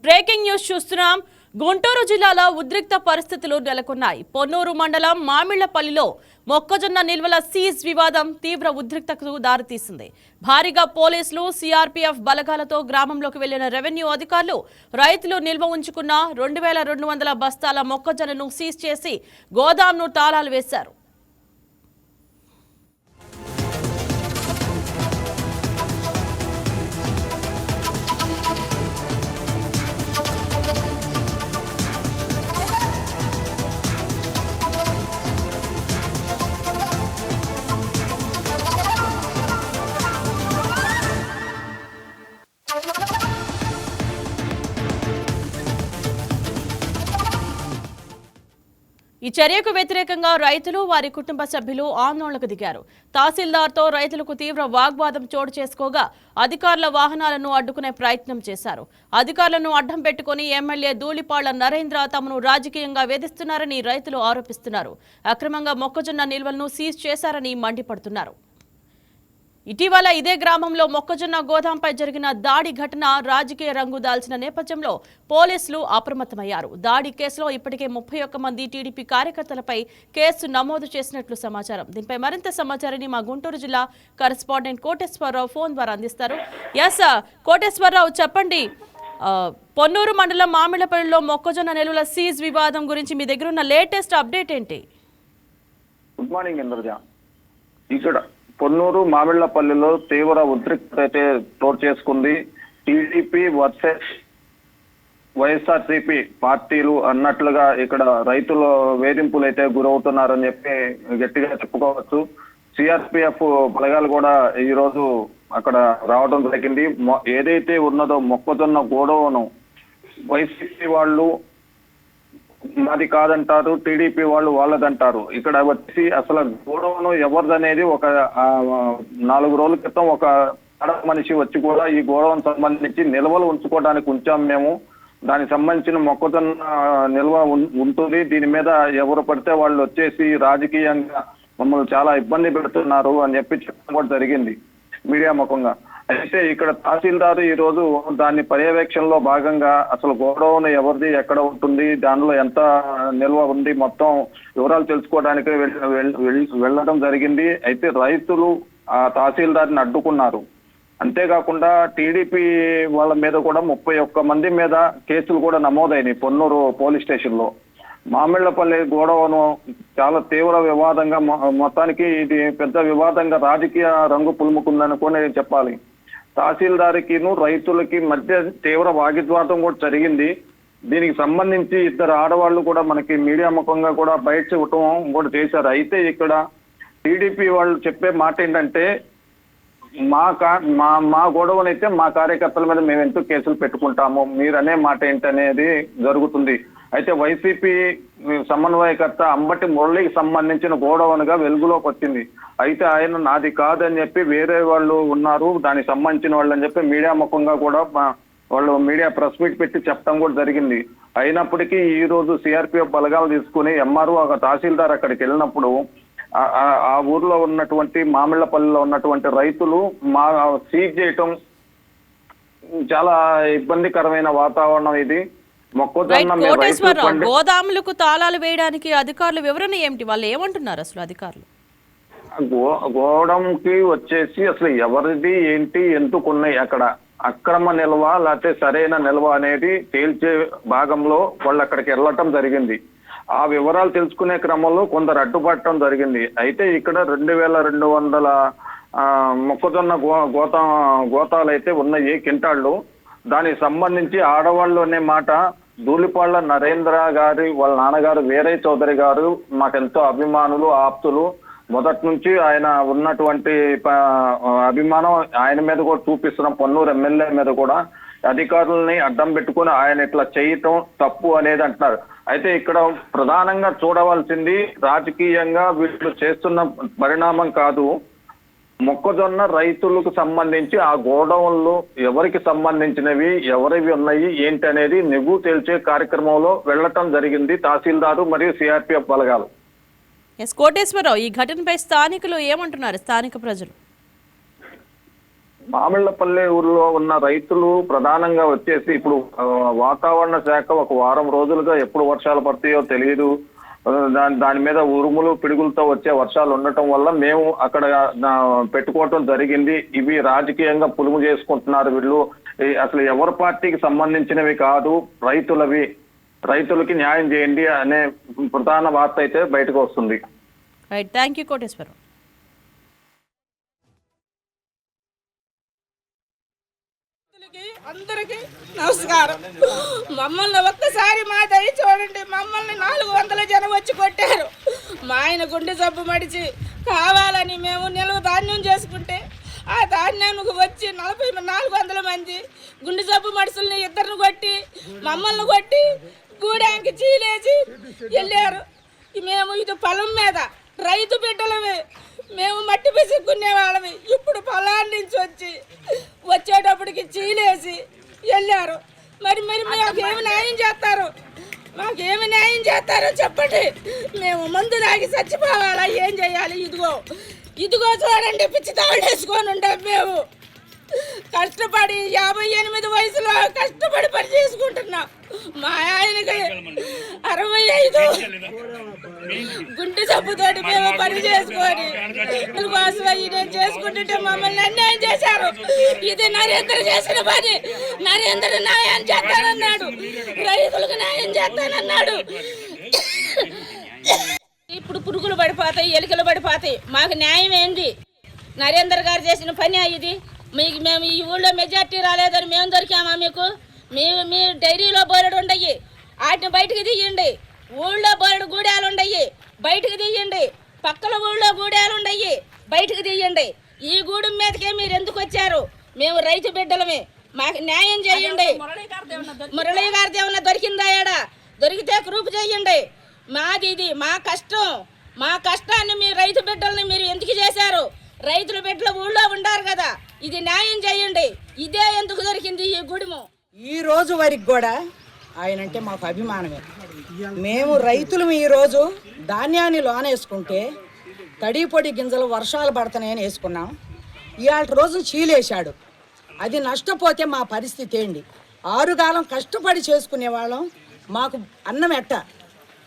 Breaking news చూస్తున్నాం. గుంటూరు జిల్లాలో ఉద్రిక్త పరిస్థితులు నెలకొన్నాయి. పొన్నూరు మండలం మామిళ్లపల్లిలో మొక్కజొన్న నిల్వల సీజ్ వివాదం తీవ్ర ఉద్రిక్తతకు దారితీసింది. భారీగా పోలీసులు, సిఆర్పీఎఫ్ బలగాలతో గ్రామంలోకి వెళ్లిన రెవెన్యూ అధికారులు రైతులు నిల్వ ఉంచుకున్న 2200 బస్తాల మొక్కజొన్నను సీజ్ చేసి గోదాంను తాళాలు వేశారు. ఈ చర్యకు వ్యతిరేకంగా రైతులు, వారి కుటుంబ సభ్యులు ఆందోళనకు దిగారు. తహసీల్దార్తో రైతులకు తీవ్ర వాగ్వాదం చోటు చేసుకోగా అధికారుల వాహనాలను అడ్డుకునే ప్రయత్నం చేశారు. అధికారులను అడ్డం పెట్టుకుని ఎమ్మెల్యే ధూళిపాళ్ల నరేంద్ర తమను రాజకీయంగా వేధిస్తున్నారని రైతులు ఆరోపిస్తున్నారు. అక్రమంగా మొక్కజొన్న నిల్వలను సీజ్ చేశారని మండిపడుతున్నారు. ఇటీవల ఇదే గ్రామంలో మొక్కజొన్న గోదాంపై జరిగిన దాడి ఘటన రాజకీయ రంగు దాల్చిన నేపథ్యంలో పోలీసులు అప్రమత్తమయ్యారు. దాడి కేసులో ఇప్పటికే 31 మంది టీడీపీ కార్యకర్తలపై కేసు నమోదు చేసినట్లు సమాచారం. దీనిపై మరింత సమాచారాన్ని మా గుంటూరు జిల్లా కరెస్పాండెంట్ కోటేశ్వరరావు ఫోన్ ద్వారా అందిస్తారు. కోటేశ్వరరావు, చెప్పండి. పొన్నూరు మండలం మామిళ్లపల్లిలో మొక్కజొన్న నిల్వల సీజ్ వివాదం గురించి మీ దగ్గర ఉన్న లేటెస్ట్ అప్డేట్ ఏంటి? Good morning Indraja. ఇక్కడ పొన్నూరు మామిళ్లపల్లిలో తీవ్ర ఉద్రిక్తత అయితే చోటు చేసుకుంది. టీడీపీ వర్సెస్ వైఎస్ఆర్సీపీ పార్టీలు అన్నట్లుగా ఇక్కడ రైతుల వేధింపులు అయితే గురవుతున్నారని చెప్పి గట్టిగా చెప్పుకోవచ్చు. సిఆర్పిఎఫ్ బలగాలు కూడా ఈ రోజు అక్కడ రావడం జరిగింది. ఏదైతే ఉన్నదో మొక్కజొన్న గోడౌను వైసీపీ వాళ్ళు మాది కాదంటారు, టీడీపీ వాళ్ళు వాళ్ళదంటారు. ఇక్కడ వచ్చి అసలు గోడౌను ఎవరిదనేది ఒక 4 రోజుల క్రితం ఒక మనిషి వచ్చి కూడా ఈ గోడౌన్ సంబంధించి నిల్వలు ఉంచుకోవడానికి ఉంచాం మేము, దానికి సంబంధించిన మొక్కజొన్న నిల్వ ఉంటుంది, దీని మీద ఎవరు పడితే వాళ్ళు వచ్చేసి రాజకీయంగా మమ్మల్ని చాలా ఇబ్బంది పెడుతున్నారు అని చెప్పి చెప్పడం కూడా జరిగింది మీడియా ముఖంగా. అయితే ఇక్కడ తహసీల్దారు ఈ రోజు దాన్ని పర్యవేక్షణలో భాగంగా అసలు గోడౌన్ ఎవరిది, ఎక్కడ ఉంటుంది, దానిలో ఎంత నిల్వ ఉంది, మొత్తం వివరాలు తెలుసుకోవడానికి వెళ్ళడం జరిగింది. అయితే రైతులు ఆ తహసీల్దార్ని అడ్డుకున్నారు. అంతేకాకుండా టీడీపీ వాళ్ళ మీద కూడా 31 మంది మీద కేసులు కూడా నమోదైనాయి పొన్నూరు పోలీస్ స్టేషన్ లో. మామిళ్లపల్లి గోడౌను చాలా తీవ్ర వివాదంగా, మొత్తానికి ఇది పెద్ద వివాదంగా రాజకీయ రంగు పులుముకుందనుకొని చెప్పాలి. తహసీల్దార్కిను రైతులకి మధ్య తీవ్ర వాగ్వివాదం కూడా జరిగింది. దీనికి సంబంధించి 2 ఆడవాళ్లు కూడా మనకి మీడియా ముఖంగా కూడా బయట ఇవ్వటం కూడా చేశారు. అయితే ఇక్కడ టీడీపీ వాళ్ళు చెప్పే మాట ఏంటంటే మా గొడవనైతే మా కార్యకర్తల మీద మేము ఎంతో కేసులు పెట్టుకుంటాము, మీరనే మాట ఏంటనేది జరుగుతుంది. అయితే వైసీపీ సమన్వయకర్త అంబటి మురళికి సంబంధించిన గోడౌన్గా వెలుగులోకి వచ్చింది. అయితే ఆయన నాది కాదని చెప్పి వేరే వాళ్ళు ఉన్నారు, దానికి సంబంధించిన వాళ్ళు అని చెప్పి మీడియా ముఖంగా కూడా వాళ్ళు మీడియా ప్రెస్ మీట్ పెట్టి చెప్పడం కూడా జరిగింది. అయినప్పటికీ ఈ రోజు సిఆర్పిఎఫ్ బలగాలు తీసుకుని ఎంఆర్ఓ తహసీల్దార్ అక్కడికి వెళ్ళినప్పుడు ఆ ఊర్లో ఉన్నటువంటి మామిళ్లపల్లిలో ఉన్నటువంటి రైతులు సీజ్ చేయటం చాలా ఇబ్బందికరమైన వాతావరణం. ఇది గోదాములకు తాళాలు వేయడానికి అధికారులు వివరణ ఏమిటి? వాళ్ళు ఏమంటున్నారు అసలు అధికారులు? గోడంకి వచ్చేసి అసలు ఎవరిది ఏంటి, ఎందుకున్నాయి అక్కడ అక్రమ నిల్వ లేకపోతే సరైన నిల్వ అనేది తేల్చే భాగంలో వాళ్ళు అక్కడికి వెళ్ళటం జరిగింది. ఆ వివరాలు తెలుసుకునే క్రమంలో కొందరు అడ్డుపడటం జరిగింది. అయితే ఇక్కడ 2200 మొక్కజొన్న గోతాలు అయితే ఉన్నాయి కింటాళ్ళు. దానికి సంబంధించి ఆడవాళ్ళు అనే మాట ధూళిపాళ్ల నరేంద్ర గారి వాళ్ళ నాన్నగారు వీరయ్య చౌదరి గారు మాకెంతో అభిమానులు, ఆప్తులు. మొదటి నుంచి ఆయన ఉన్నటువంటి అభిమానం ఆయన మీద కూడా చూపిస్తున్నాం. పొన్నూరు ఎమ్మెల్యే మీద కూడా అధికారులని అడ్డం పెట్టుకుని ఆయన ఇట్లా చేయటం తప్పు అనేది అంటున్నారు. అయితే ఇక్కడ ప్రధానంగా చూడవలసింది రాజకీయంగా వీళ్ళు చేస్తున్న పరిణామం కాదు, మొక్కజొన్న రైతులకు సంబంధించి ఆ గోడౌన్లు ఎవరికి సంబంధించినవి, ఎవరివి ఉన్నాయి ఏంటి అనేది నిగ్గు తేల్చే కార్యక్రమంలో వెళ్లటం జరిగింది తహసీల్దారు మరియు సిఆర్పిఎఫ్ బలగాలు. కోటేశ్వరరావు, ఈ ఘటనపై స్థానికులు ఏమంటున్నారు? స్థానిక ప్రజలు మామిళ్లపల్లి ఊర్లో ఉన్న రైతులు ప్రధానంగా వచ్చేసి ఇప్పుడు వాతావరణ శాఖ ఒక వారం రోజులుగా ఎప్పుడు వర్షాలు పడతాయో తెలియదు. దాని మీద ఉరుములు పిడుగులతో వచ్చే వర్షాలు ఉండటం వల్ల మేము అక్కడ పెట్టుకోవటం జరిగింది. ఇవి రాజకీయంగా పులుము చేసుకుంటున్నారు వీళ్ళు. అసలు ఎవరి పార్టీకి సంబంధించినవి కాదు, రైతులవి. రైతులకి న్యాయం చేయండి అనే ప్రధాన వార్త అయితే బయటకు వస్తుంది. Right, thank you Koteswaram. అందరికి నమస్కారం. మమ్మల్ని ఒక్కసారి మా దయ చూడండి. మమ్మల్ని 400 జనం వచ్చి కొట్టారు. మా ఆయన గుండె జబ్బు మడిచి కావాలని మేము నిల్వ ధాన్యం చేసుకుంటే ఆ ధాన్యానికి వచ్చి 400 మంది గుండె జబ్బు మనుషుల్ని ఇద్దరిని కొట్టి మమ్మల్ని కొట్టి గూడానికి చీలేసి వెళ్ళారు. మేము ఇది పొలం మీద రైతు బిడ్డలమే, మేము మట్టి పిసుక్కునే వాళ్ళవి. ఇప్పుడు పొలాన్ని నుంచి వచ్చేటప్పటికి చీలేసి వెళ్ళారు. మరి మాకేమి న్యాయం చేస్తారు? మాకేమి న్యాయం చేస్తారో చెప్పండి. మేము మందు తాగి చచ్చిపోవాలా? ఏం చేయాలి? ఇదిగో చూడండి, పిచ్చి తాళ్ళు వేసుకొని ఉంటాం. మేము కష్టపడి 58 వయసులో కష్టపడి పని చేసుకుంటున్నాం. మా ఆయనకి 65 గుండె జబ్బుతోటి మేము పని చేసుకొని కోసం నేను చేసుకుంటుంటే మమ్మల్ని అన్యాయం చేశారు. ఇది నరేంద్ర చేసిన పని. నరేంద్ర న్యాయం చేస్తానన్నాడు, రైతులకు న్యాయం చేస్తానన్నాడు. ఇప్పుడు పురుగులు పడిపోతాయి, ఎలుకలు పడిపోతాయి. మాకు న్యాయం ఏంది? నరేంద్ర గారు చేసిన పని ఇది. మేము ఈ ఊళ్ళో మెజార్టీ రాలేదని మేము దొరికామా మీకు? మీ డైరీలో బోరెడు ఉండయి, వాటిని బయటకు తీయండి. ఊళ్ళో బోరెడు గూడాలు ఉండయి, బయటకు తీయండి. పక్కల ఊళ్ళో గూడాలు ఉండయి, బయటకు తీయండి. ఈ గూడెం మీదకే మీరు ఎందుకు వచ్చారు? మేము రైతు బిడ్డలమే, మాకు న్యాయం చేయండి. మురళీ గారిది ఏమన్నా దొరికిందా? ఏడా దొరికితే ప్రూఫ్ చేయండి. మాది ఇది మా కష్టం. మా కష్టాన్ని మీ రైతు బిడ్డల్ని మీరు ఎందుకు చేశారు? రైతుల బిడ్డలు ఊళ్ళో ఉండారు కదా, ఇది న్యాయం చేయండి. ఇదే ఎందుకు దొరికింది ఈ గుడిము? ఈ రోజు వరకు కూడా ఆయన అంటే మాకు అభిమానమే. మేము రైతులు ఈరోజు ధాన్యాన్ని లోనేసుకుంటే తడి పొడి గింజలు వర్షాలు పడతాయని వేసుకున్నాం. ఇవాళ రోజు చీలేశాడు. అది నష్టపోతే మా పరిస్థితి ఏంటి? 6 కాలం కష్టపడి చేసుకునే వాళ్ళం. మాకు అన్నం ఎట్ట?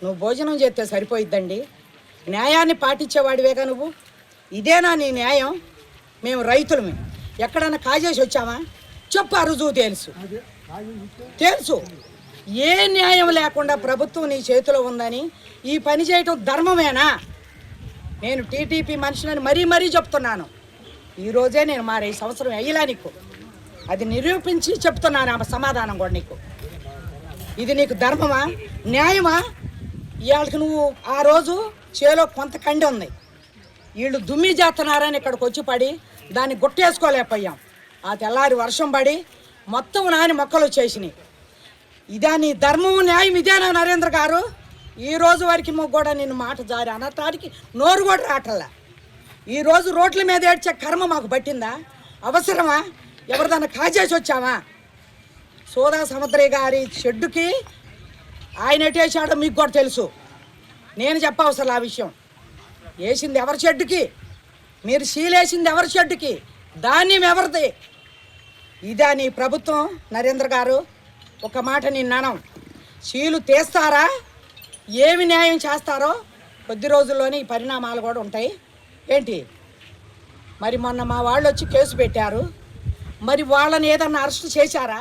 నువ్వు భోజనం చేస్తే సరిపోయిద్దండి. న్యాయాన్ని పాటించేవాడివేగా నువ్వు. ఇదేనా నీ న్యాయం? మేము రైతులమే. ఎక్కడన్నా కాజేసి వచ్చామా చెప్పు, ఆ రుజువు తెలుసు. ఏ న్యాయం లేకుండా ప్రభుత్వం నీ చేతిలో ఉందని ఈ పని చేయటం ధర్మమేనా? నేను టీటీపీ మనిషిని మరీ చెప్తున్నాను. ఈరోజే నేను మారే, ఈ సంవత్సరం అయ్యిలా నీకు అది నిరూపించి చెప్తున్నాను. ఆ సమాధానం కూడా నీకు. ఇది నీకు ధర్మమా, న్యాయమా? ఇవాళకి నువ్వు ఆ రోజు చేలో కొంత కండి ఉంది, వీళ్ళు దుమ్మి చేస్తున్నారని ఇక్కడికి వచ్చి పడి దాన్ని గుట్టేసుకోలేకపోయాం. ఆ తెల్లారి వర్షం పడి మొత్తం నాని మొక్కలు వచ్చేసినాయి. ఇదా నీ ధర్మం, న్యాయం? ఇదేనా నరేంద్ర గారు? ఈ రోజు వరకు కూడా నిన్ను మాట జారి అనటానికి నోరు కూడా రావట్లా. ఈరోజు రోడ్ల మీద ఏడ్చే కర్మ మాకు పట్టిందా? అవసరమా? ఎవరిదన్నా కాజేసి వచ్చామా? సోదా సముద్రయ్య గారి షెడ్డుకి ఆయన ఎటేసాడో మీకు కూడా తెలుసు. నేను చెప్పవసరం ఆ విషయం. వేసింది ఎవరి షెడ్డుకి? మీరు సీలేసింది ఎవరి షెడ్డుకి? ధాన్యం ఎవరిది? ఇదా నీ ప్రభుత్వం నరేంద్ర గారు? ఒక మాట నిన్నాను, సీలు తీస్తారా, ఏమి న్యాయం చేస్తారో కొద్ది రోజుల్లోనే ఈ పరిణామాలు కూడా ఉంటాయి. ఏంటి మరి మొన్న మా వాళ్ళు వచ్చి కేసు పెట్టారు, మరి వాళ్ళని ఏదన్నా అరెస్ట్ చేశారా?